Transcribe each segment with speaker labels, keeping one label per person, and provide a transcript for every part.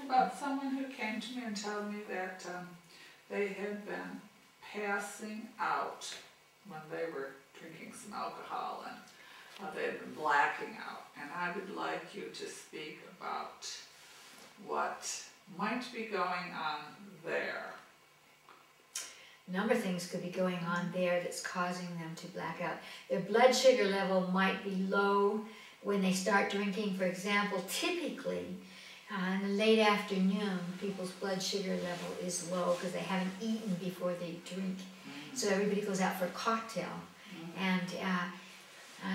Speaker 1: about someone who came to me and told me that they had been passing out when they were drinking some alcohol, and they had been blacking out. And I would like you to speak about what might be going on there.
Speaker 2: A number of things could be going on there that's causing them to black out. Their blood sugar level might be low when they start drinking. For example, typically in the late afternoon, people's blood sugar level is low because they haven't eaten before they drink. So everybody goes out for a cocktail, and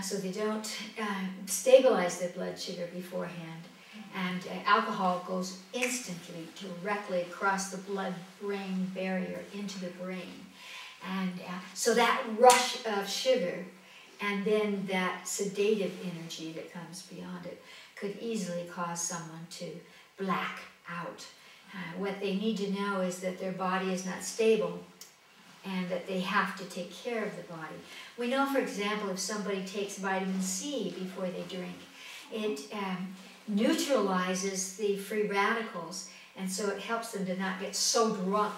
Speaker 2: so they don't stabilize their blood sugar beforehand. And alcohol goes instantly, directly across the blood-brain barrier into the brain. And so that rush of sugar and then that sedative energy that comes beyond it could easily cause someone to black out. What they need to know is that their body is not stable and that they have to take care of the body. We know, for example, if somebody takes vitamin C before they drink, it neutralizes the free radicals, and so it helps them to not get so drunk,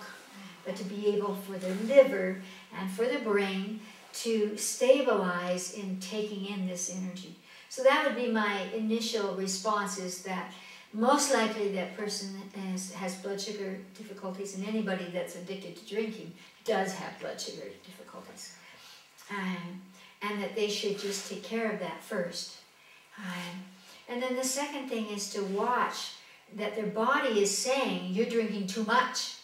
Speaker 2: but to be able for their liver and for the brain to stabilize in taking in this energy. So that would be my initial response, is that most likely that person has blood sugar difficulties, and anybody that's addicted to drinking does have blood sugar difficulties. And that they should just take care of that first. And then the second thing is to watch that their body is saying, you're drinking too much.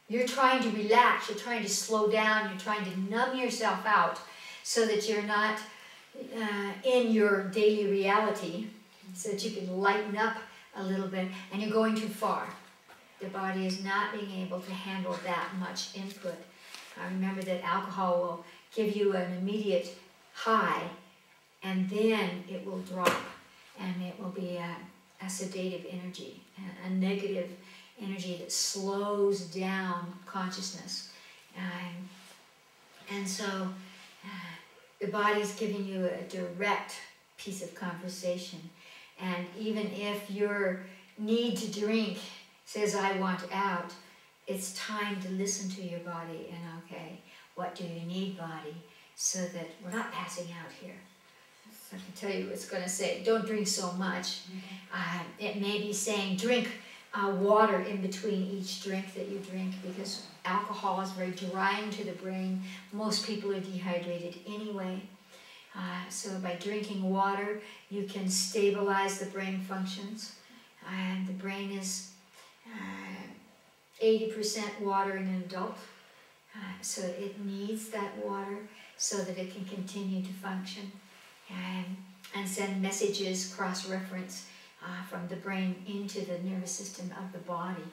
Speaker 2: You're trying to relax, you're trying to slow down, you're trying to numb yourself out so that you're not in your daily reality, so that you can lighten up a little bit, and you're going too far. The body is not being able to handle that much input. Remember that alcohol will give you an immediate high, and then it will drop, and it will be a sedative energy, a negative energy that slows down consciousness. And so the body's giving you a direct piece of conversation. And even if your need to drink says, I want out, it's time to listen to your body and, okay, what do you need, body, so that we're not passing out here. So I can tell you it's going to say, don't drink so much. It may be saying, drink water in between each drink that you drink, because alcohol is very drying to the brain. Most people are dehydrated anyway. So by drinking water, you can stabilize the brain functions. And the brain is 80% water in an adult. So it needs that water so that it can continue to function and send messages, cross-reference from the brain into the nervous system of the body.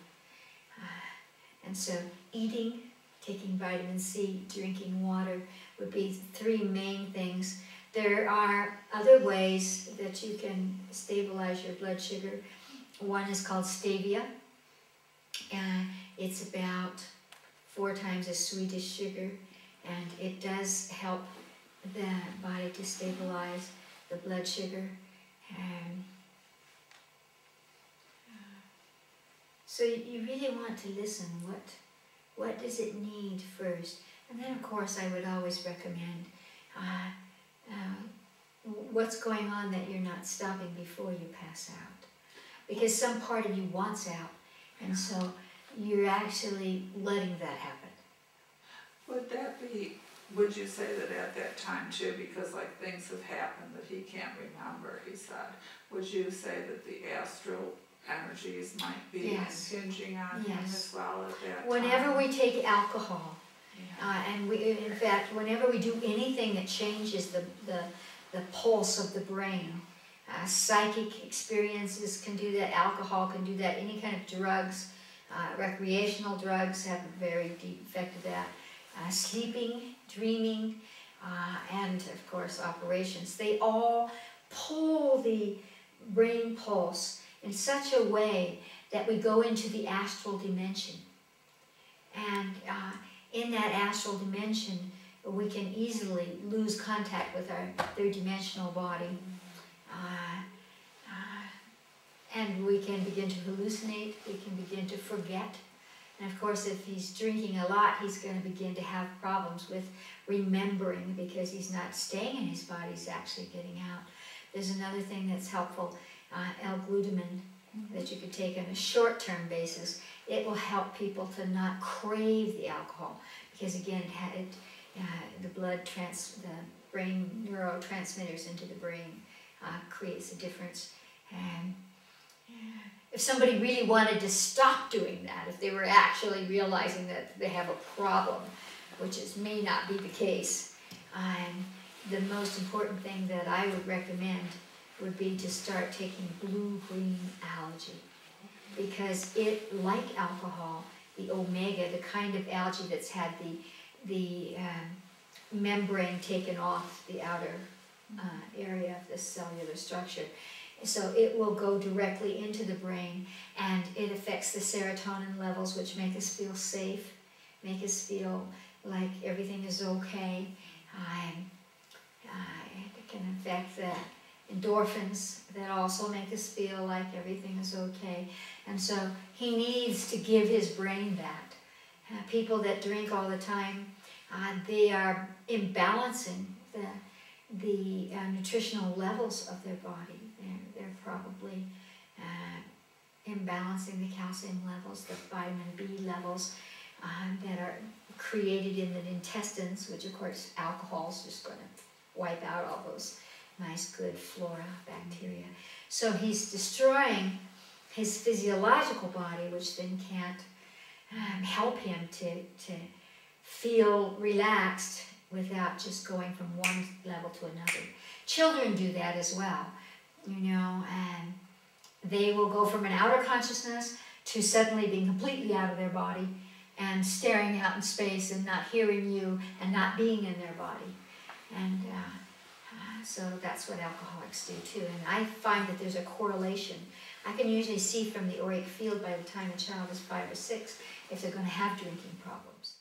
Speaker 2: And so eating, taking vitamin C, drinking water would be three main things. There are other ways that you can stabilize your blood sugar. One is called stevia. It's about 4 times as sweet as sugar, and it does help the body to stabilize the blood sugar. So you really want to listen. What does it need first? And then, of course, I would always recommend what's going on that you're not stopping before you pass out. Because some part of you wants out, and so you're actually letting that happen.
Speaker 1: Would you say that at that time too, because like things have happened that he can't remember, he said, would you say that the astral energies might be impinging on him as well at that time?
Speaker 2: Whenever we take alcohol, and in fact, whenever we do anything that changes the pulse of the brain, psychic experiences can do that, alcohol can do that, any kind of drugs, recreational drugs have a very deep effect of that. Sleeping, dreaming, and of course operations, they all pull the brain pulse in such a way that we go into the astral dimension. And in that astral dimension, we can easily lose contact with our third-dimensional body. and we can begin to hallucinate, we can begin to forget. And of course, if he's drinking a lot, he's going to begin to have problems with remembering because he's not staying in his body, he's actually getting out. There's another thing that's helpful, L-glutamine, that you could take on a short-term basis. It will help people to not crave the alcohol because again, the brain neurotransmitters into the brain creates a difference. And if somebody really wanted to stop doing that, if they were actually realizing that they have a problem, which may not be the case, the most important thing that I would recommend would be to start taking blue-green algae, because it, like alcohol, the omega, the kind of algae that's had the membrane taken off the outer area of the cellular structure, so it will go directly into the brain, and it affects the serotonin levels, which make us feel safe, make us feel like everything is okay. It can affect the endorphins that also make us feel like everything is okay. And so he needs to give his brain that. People that drink all the time, they are imbalancing the nutritional levels of their body. They're probably imbalancing the calcium levels, the vitamin B levels that are created in the intestines, which of course alcohol is just going to wipe out all those nice good flora, bacteria. So he's destroying his physiological body, which then can't help him to feel relaxed without just going from one level to another. Children do that as well, you know, and they will go from an outer consciousness to suddenly being completely out of their body and staring out in space and not hearing you and not being in their body. And so that's what alcoholics do too. And I find that there's a correlation. I can usually see from the auric field by the time a child is 5 or 6 if they're going to have drinking problems.